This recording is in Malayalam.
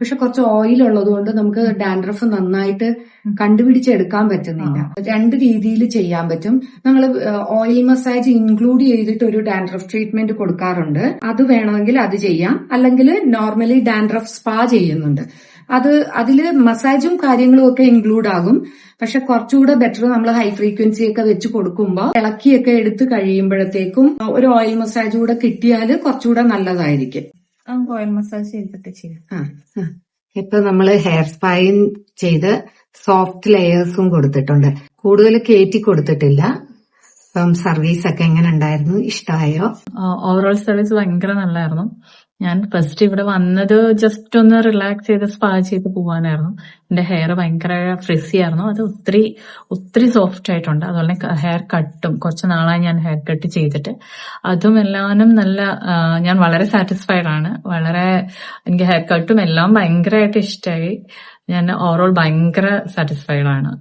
പക്ഷെ കുറച്ച് ഓയിൽ ഉള്ളത് കൊണ്ട് നമുക്ക് ഡാൻഡ്രഫ് നന്നായിട്ട് കണ്ടുപിടിച്ചെടുക്കാൻ പറ്റുന്നില്ല. 2 രീതിയിൽ ചെയ്യാൻ പറ്റും. നമ്മൾ ഓയിൽ മസാജ് ഇൻക്ലൂഡ് ചെയ്തിട്ട് ഒരു ഡാൻഡ്രഫ് ട്രീറ്റ്മെന്റ് കൊടുക്കാറുണ്ട്. അത് വേണമെങ്കിൽ അത് ചെയ്യാം. അല്ലെങ്കിൽ നോർമലി ഡാൻഡ്രഫ് സ്പാ ചെയ്യുന്നുണ്ട്. അതില് മസാജും കാര്യങ്ങളും ഒക്കെ ഇൻക്ലൂഡ് ആകും. പക്ഷെ കുറച്ചുകൂടെ ബെറ്റർ നമ്മൾ ഹൈ ഫ്രീക്വൻസി ഒക്കെ വെച്ച് കൊടുക്കുമ്പോൾ ഇളക്കിയൊക്കെ എടുത്ത് കഴിയുമ്പോഴത്തേക്കും ഒരു ഓയിൽ മസാജ് കൂടെ കിട്ടിയാൽ കുറച്ചുകൂടെ നല്ലതായിരിക്കും. ഓയിൽ മസാജ് ചെയ്തിട്ട് ചെയ്യാം. ഇപ്പൊ നമ്മള് ഹെയർ സ്പായും ചെയ്ത് സോഫ്റ്റ് ലെയേഴ്സും കൊടുത്തിട്ടുണ്ട്. കൂടുതൽ കയറ്റി കൊടുത്തിട്ടില്ല. അപ്പം സർവീസ് ഒക്കെ എങ്ങനെ ഉണ്ടായിരുന്നു? ഇഷ്ടമായോ? ഓവറോൾ സർവീസ് ഭയങ്കര നല്ലായിരുന്നു. ഞാൻ ഫസ്റ്റ് ഇവിടെ വന്നത് ജസ്റ്റ് ഒന്ന് റിലാക്സ് ചെയ്ത് സ്പാ ചെയ്ത് പോവാനായിരുന്നു. എന്റെ ഹെയർ ഭയങ്കര ഫ്രിസി ആയിരുന്നു. അത് ഒത്തിരി സോഫ്റ്റ് ആയിട്ടുണ്ട്. അതുപോലെ ഹെയർ കട്ടും കുറച്ച് നാളായി ഞാൻ ഹെയർ കട്ട് ചെയ്തിട്ട് അതും എല്ലാവരും ഞാൻ വളരെ സാറ്റിസ്ഫൈഡ് ആണ്. എനിക്ക് ഹെയർ കട്ടും എല്ലാം ഭയങ്കരമായിട്ട് ഇഷ്ടമായി. ഞാൻ ഓവറോൾ ഭയങ്കര സാറ്റിസ്ഫൈഡ് ആണ്.